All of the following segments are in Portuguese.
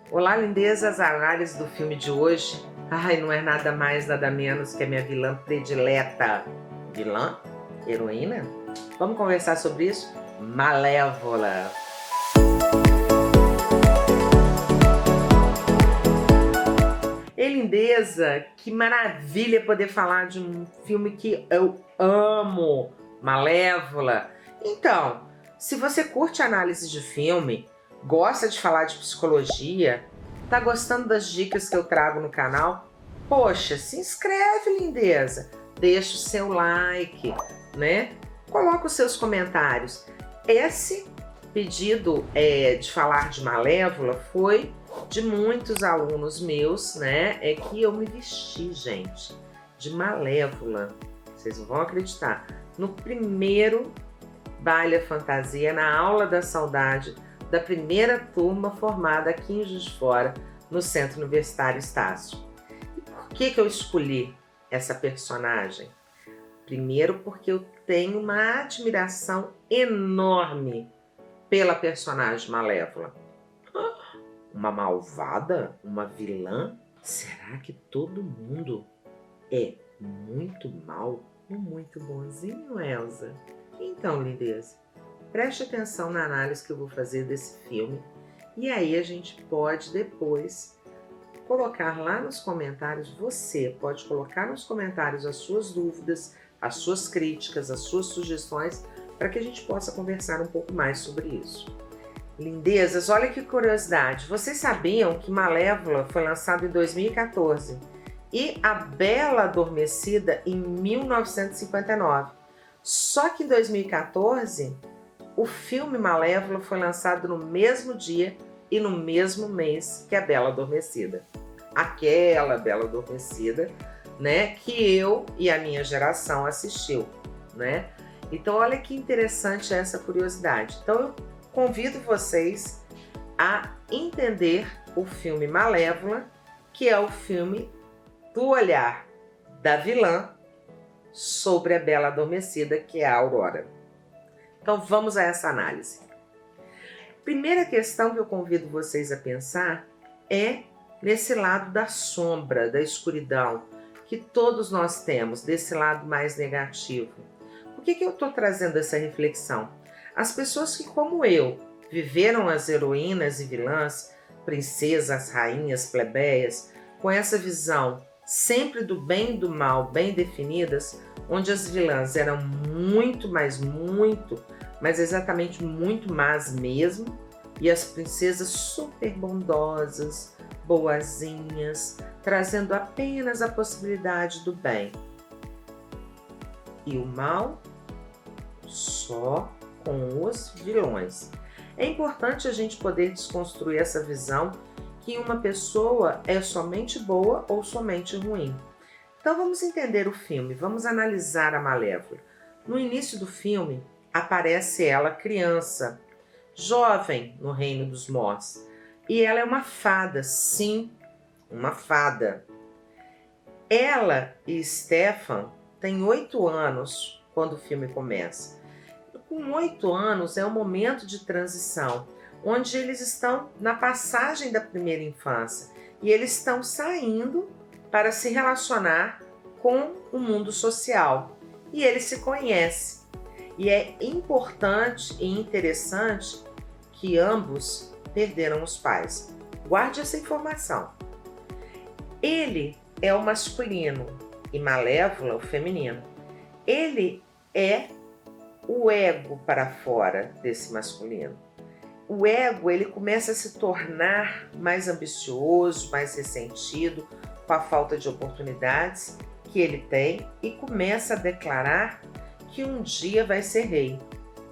Olá, lindezas! A análise do filme de hoje, não é nada mais, nada menos que a minha vilã predileta. Vilã? Heroína? Vamos conversar sobre isso? Malévola! Ei, lindeza! Que maravilha poder falar de um filme que eu amo! Malévola! Então, se você curte análise de filme, gosta de falar de psicologia, tá gostando das dicas que eu trago no canal? Poxa, se inscreve, lindeza! Deixa o seu like, né? Coloca os seus comentários. Esse pedido de falar de Malévola foi de muitos alunos meus, né? É que eu me vesti, gente, de Malévola. Vocês não vão acreditar. No primeiro Baile à Fantasia, na aula da saudade da primeira turma formada aqui em Juiz de Fora, no Centro Universitário Estácio. E por que eu escolhi essa personagem? Primeiro porque eu tenho uma admiração enorme pela personagem Malévola. Uma malvada? Uma vilã? Será que todo mundo é muito mal ou muito bonzinho, Elsa? Então, lindeza, preste atenção na análise que eu vou fazer desse filme e aí a gente pode depois colocar lá nos comentários, você pode colocar nos comentários as suas dúvidas, as suas críticas, as suas sugestões, para que a gente possa conversar um pouco mais sobre isso. Lindezas, olha que curiosidade, vocês sabiam que Malévola foi lançado em 2014 e A Bela Adormecida em 1959? Só que em 2014, o filme Malévola foi lançado no mesmo dia e no mesmo mês que A Bela Adormecida. Aquela Bela Adormecida, né, que eu e a minha geração assistiu, né? Então, olha que interessante essa curiosidade. Então, eu convido vocês a entender o filme Malévola, que é o filme do olhar da vilã sobre a Bela Adormecida, que é a Aurora. Então vamos a essa análise. Primeira questão que eu convido vocês a pensar é nesse lado da sombra, da escuridão, que todos nós temos, desse lado mais negativo. Por que eu estou trazendo essa reflexão? As pessoas que, como eu, viveram as heroínas e vilãs, princesas, rainhas, plebeias, com essa visão sempre do bem e do mal bem definidas, onde as vilãs eram muito, mas exatamente muito más mesmo, e as princesas super bondosas, boazinhas, trazendo apenas a possibilidade do bem. E o mal só com os vilões. É importante a gente poder desconstruir essa visão que uma pessoa é somente boa ou somente ruim. Então vamos entender o filme, vamos analisar a Malévola. No início do filme, aparece ela criança, jovem no reino dos mortos. E ela é uma fada, sim, uma fada. Ela e Stefan têm 8 anos quando o filme começa. Com 8 anos é um momento de transição, onde eles estão na passagem da primeira infância e eles estão saindo para se relacionar com o mundo social. E eles se conhecem. E é importante e interessante que ambos perderam os pais. Guarde essa informação. Ele é o masculino e Malévola o feminino. Ele é o ego para fora desse masculino. O ego, ele começa a se tornar mais ambicioso, mais ressentido com a falta de oportunidades que ele tem e começa a declarar que um dia vai ser rei.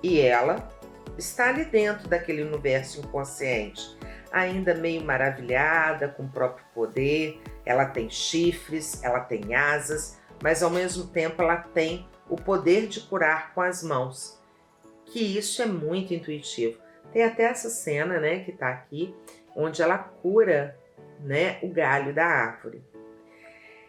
E ela está ali dentro daquele universo inconsciente, ainda meio maravilhada com o próprio poder. Ela tem chifres, ela tem asas, mas ao mesmo tempo ela tem o poder de curar com as mãos, que isso é muito intuitivo. Tem até essa cena, né, que está aqui, onde ela cura, né, o galho da árvore.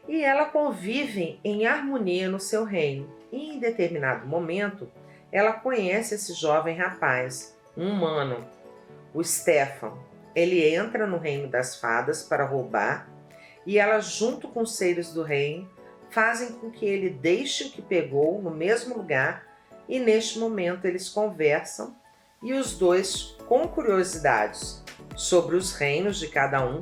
E ela convive em harmonia no seu reino. E em determinado momento, ela conhece esse jovem rapaz, um humano, o Stefan. ele entra no reino das fadas para roubar, e elas, junto com os seres do reino, fazem com que ele deixe o que pegou no mesmo lugar, e neste momento eles conversam, e os dois, com curiosidades sobre os reinos de cada um,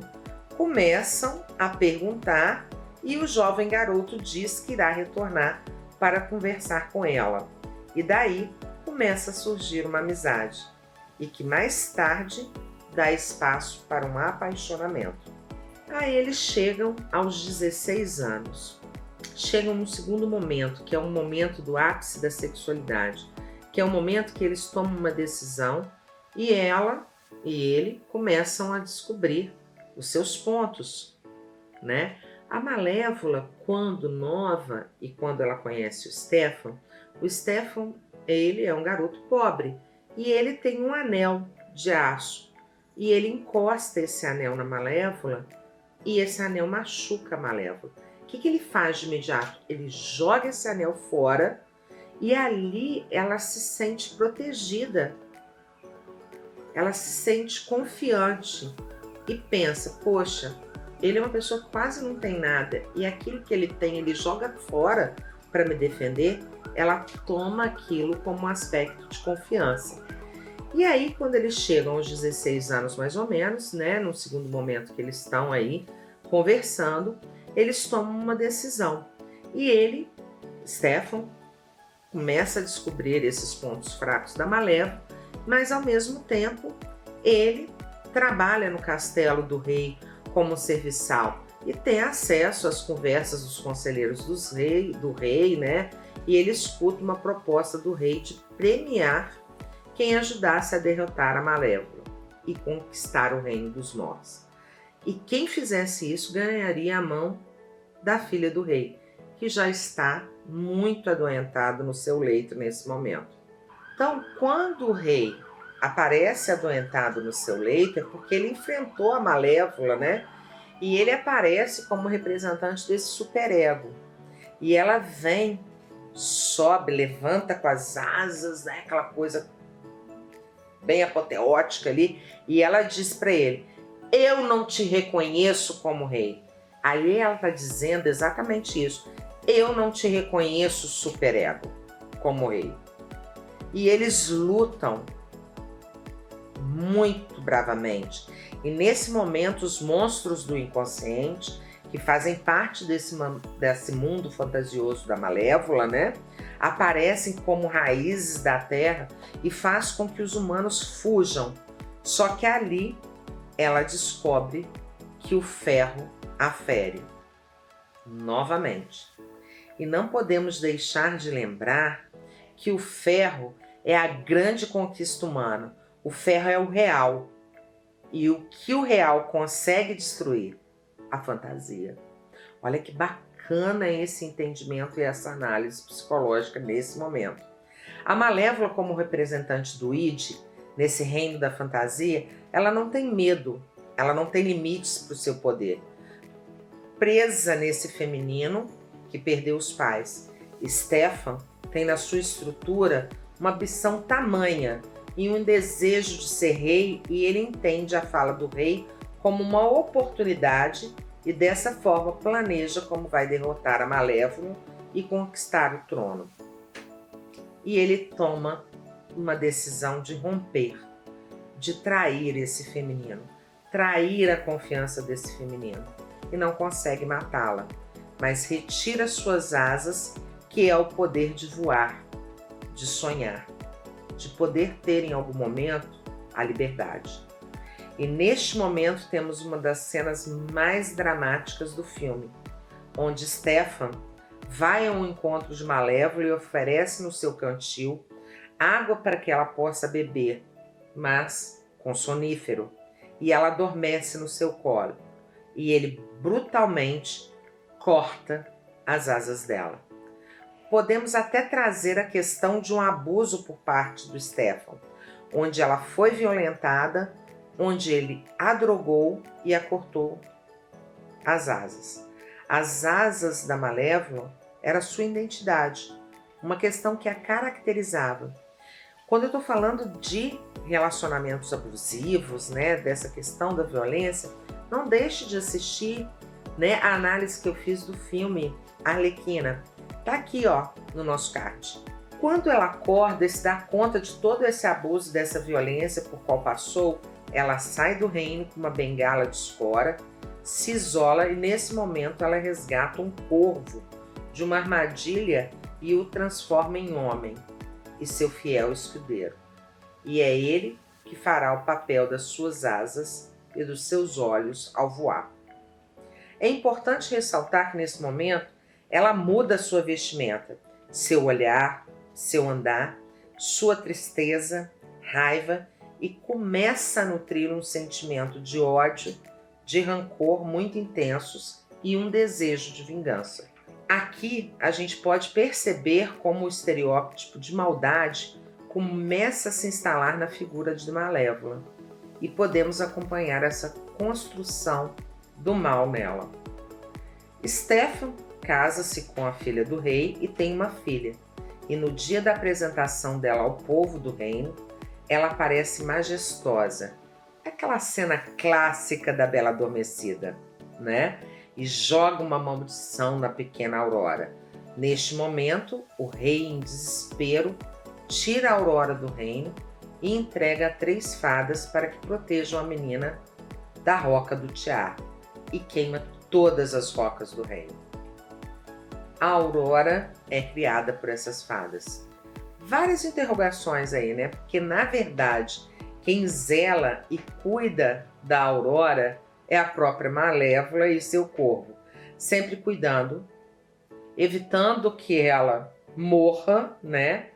começam a perguntar, e o jovem garoto diz que irá retornar para conversar com ela. E daí começa a surgir uma amizade, e que mais tarde dá espaço para um apaixonamento. Aí eles chegam aos 16 anos. Chegam no segundo momento, que é um momento do ápice da sexualidade, que é o momento que eles tomam uma decisão e ela e ele começam a descobrir os seus pontos, né? A Malévola, quando nova e quando ela conhece o Stefan, ele é um garoto pobre e ele tem um anel de aço e ele encosta esse anel na Malévola e esse anel machuca a Malévola. O que ele faz de imediato? Ele joga esse anel fora e ali ela se sente protegida. Ela se sente confiante e pensa, poxa, ele é uma pessoa que quase não tem nada e aquilo que ele tem ele joga fora para me defender. Ela toma aquilo como um aspecto de confiança. E aí, quando eles chegam aos 16 anos mais ou menos, né, no segundo momento que eles estão aí conversando, eles tomam uma decisão. E ele, Stefan, começa a descobrir esses pontos fracos da Malévola, mas ao mesmo tempo ele trabalha no castelo do rei como serviçal e tem acesso às conversas dos conselheiros do rei, né? E ele escuta uma proposta do rei de premiar quem ajudasse a derrotar a Malévola e conquistar o reino dos mortos. E quem fizesse isso ganharia a mão da filha do rei, que já está muito adoentado no seu leito nesse momento. Então, quando o rei aparece adoentado no seu leito, é porque ele enfrentou a Malévola, né? E ele aparece como representante desse superego. E ela vem, sobe, levanta com as asas, né? Aquela coisa bem apoteótica ali, e ela diz para ele, eu não te reconheço como rei. Aí ela está dizendo exatamente isso, eu não te reconheço, superego, como rei. E eles lutam muito bravamente. E nesse momento os monstros do inconsciente, que fazem parte desse mundo fantasioso da Malévola, né, aparecem como raízes da terra e faz com que os humanos fujam. Só que ali ela descobre que o ferro a fere novamente. E não podemos deixar de lembrar que o ferro é a grande conquista humana. O ferro é o real. E o que o real consegue destruir? A fantasia. Olha que bacana esse entendimento e essa análise psicológica nesse momento. A Malévola, como representante do id, nesse reino da fantasia, ela não tem medo, ela não tem limites para o seu poder. Presa nesse feminino que perdeu os pais, Stefan tem na sua estrutura uma ambição tamanha e um desejo de ser rei, e ele entende a fala do rei como uma oportunidade e dessa forma planeja como vai derrotar a Malévola e conquistar o trono. E ele toma uma decisão de romper, de trair esse feminino, trair a confiança desse feminino, e não consegue matá-la, mas retira suas asas, que é o poder de voar, de sonhar, de poder ter em algum momento a liberdade. E neste momento temos uma das cenas mais dramáticas do filme, onde Stefan vai ao encontro de Malévola e oferece no seu cantil água para que ela possa beber, mas com sonífero, e ela adormece no seu colo, e ele brutalmente corta as asas dela. Podemos até trazer a questão de um abuso por parte do Stefan, onde ela foi violentada, onde ele a drogou e a cortou as asas. As asas da Malévola era sua identidade, uma questão que a caracterizava. Quando eu estou falando de relacionamentos abusivos, né, dessa questão da violência, não deixe de assistir, né, a análise que eu fiz do filme Arlequina. Tá aqui, ó, no nosso card. Quando ela acorda e se dá conta de todo esse abuso, dessa violência por qual passou, ela sai do reino com uma bengala de escora, se isola e nesse momento ela resgata um corvo de uma armadilha e o transforma em homem e seu fiel escudeiro. E é ele que fará o papel das suas asas e dos seus olhos ao voar. É importante ressaltar que nesse momento ela muda sua vestimenta, seu olhar, seu andar, sua tristeza, raiva e começa a nutrir um sentimento de ódio, de rancor muito intensos e um desejo de vingança. Aqui a gente pode perceber como o estereótipo de maldade começa a se instalar na figura de Malévola e podemos acompanhar essa construção do mal nela. Stefan casa-se com a filha do rei e tem uma filha, e no dia da apresentação dela ao povo do reino, ela parece majestosa, aquela cena clássica da Bela Adormecida, né? E joga uma maldição na pequena Aurora. Neste momento, o rei, em desespero, tira a Aurora do reino e entrega a 3 fadas para que protejam a menina da Roca do Tiar e queima todas as rocas do reino. A Aurora é criada por essas fadas. Várias interrogações aí, né? Porque, na verdade, quem zela e cuida da Aurora é a própria Malévola e seu corvo, sempre cuidando, evitando que ela morra, né?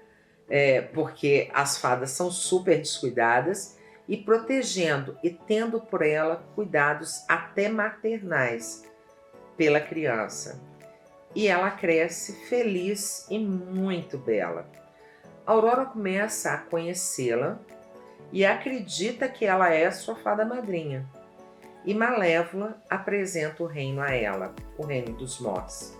Porque as fadas são super descuidadas, e protegendo e tendo por ela cuidados até maternais pela criança. E ela cresce feliz e muito bela. Aurora começa a conhecê-la e acredita que ela é sua fada madrinha. E Malévola apresenta o reino a ela, o reino dos Morts.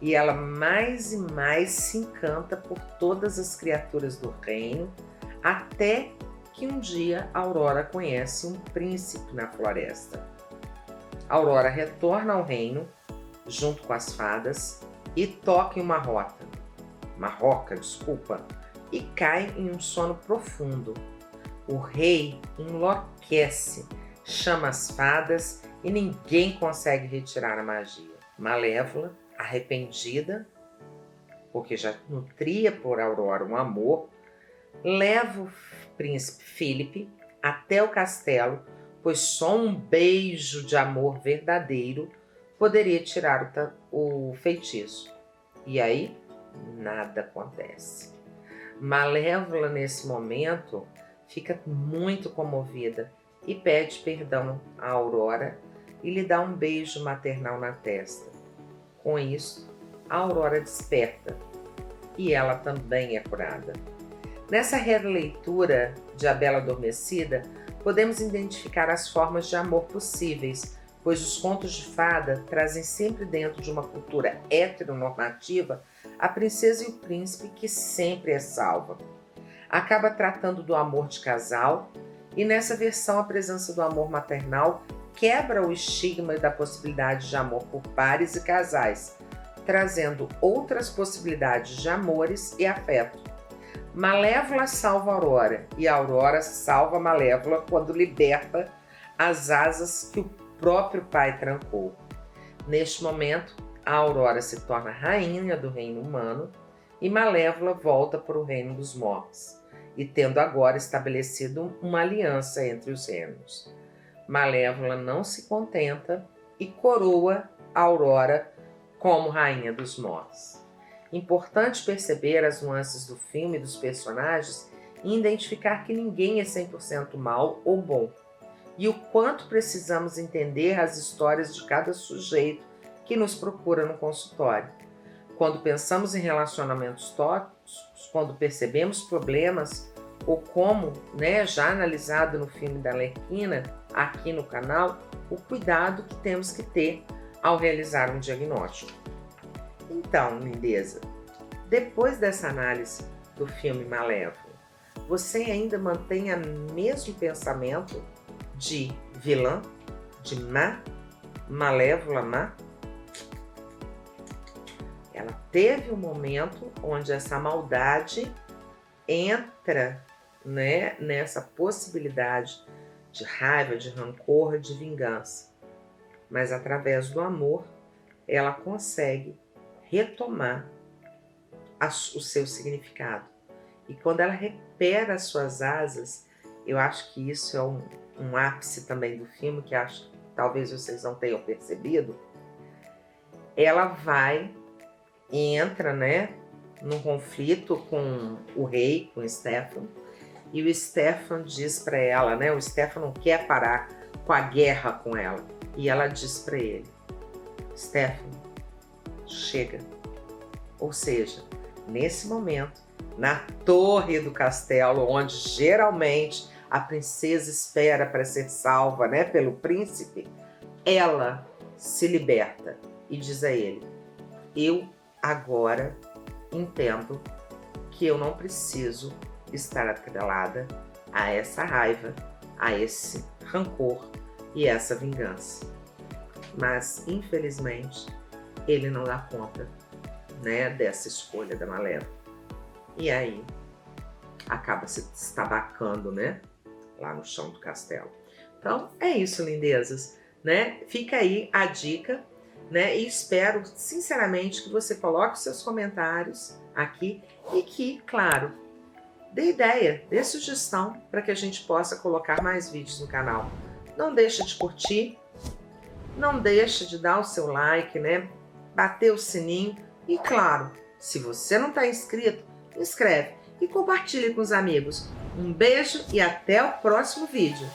E ela mais e mais se encanta por todas as criaturas do reino, até que um dia Aurora conhece um príncipe na floresta. Aurora retorna ao reino, junto com as fadas, e toca em uma roca, e cai em um sono profundo. O rei enlouquece, chama as fadas e ninguém consegue retirar a magia. Malévola, arrependida, porque já nutria por Aurora um amor, leva o príncipe Filipe até o castelo, pois só um beijo de amor verdadeiro poderia tirar o feitiço. E aí, nada acontece. Malévola, nesse momento, fica muito comovida e pede perdão a Aurora e lhe dá um beijo maternal na testa. Com isso, a Aurora desperta e ela também é curada. Nessa releitura de A Bela Adormecida, podemos identificar as formas de amor possíveis, pois os contos de fada trazem sempre dentro de uma cultura heteronormativa a princesa e o príncipe que sempre é salva. Acaba tratando do amor de casal e nessa versão a presença do amor maternal quebra o estigma da possibilidade de amor por pares e casais, trazendo outras possibilidades de amores e afeto. Malévola salva a Aurora e a Aurora salva a Malévola quando liberta as asas que o próprio pai trancou. Neste momento, a Aurora se torna rainha do reino humano e Malévola volta para o reino dos mortos, e tendo agora estabelecido uma aliança entre os reinos. Malévola não se contenta e coroa a Aurora como rainha dos mortos. Importante perceber as nuances do filme e dos personagens e identificar que ninguém é 100% mal ou bom, e o quanto precisamos entender as histórias de cada sujeito que nos procura no consultório. Quando pensamos em relacionamentos tóxicos, quando percebemos problemas, ou como, já analisado no filme da Arlequina, aqui no canal, o cuidado que temos que ter ao realizar um diagnóstico. Então, lindeza, depois dessa análise do filme Malévola, você ainda mantém o mesmo pensamento de vilã, de má, malévola, má. Ela teve um momento onde essa maldade entra, né, nessa possibilidade de raiva, de rancor, de vingança. Mas através do amor, ela consegue retomar o seu significado. E quando ela recupera as suas asas, eu acho que isso é um ápice também do filme, que acho que talvez vocês não tenham percebido. Ela vai e entra, né, num conflito com o rei, com o Stefan, e o Stefan diz para ela, né, o Stefan não quer parar com a guerra com ela, e ela diz para ele: Stefan, chega. Ou seja, nesse momento, na torre do castelo, onde geralmente a princesa espera para ser salva, né, pelo príncipe, ela se liberta e diz a ele: eu agora entendo que eu não preciso estar atrelada a essa raiva, a esse rancor e essa vingança. Mas, infelizmente, ele não dá conta, né, dessa escolha da Malévola. E aí, acaba se estabacando, né, lá no chão do castelo. Então, é isso, lindezas, né? Fica aí a dica, né? E espero, sinceramente, que você coloque seus comentários aqui e que, claro, dê ideia, dê sugestão para que a gente possa colocar mais vídeos no canal. Não deixe de curtir, não deixe de dar o seu like, né? Bater o sininho e, claro, se você não está inscrito, inscreve e compartilhe com os amigos. Um beijo e até o próximo vídeo.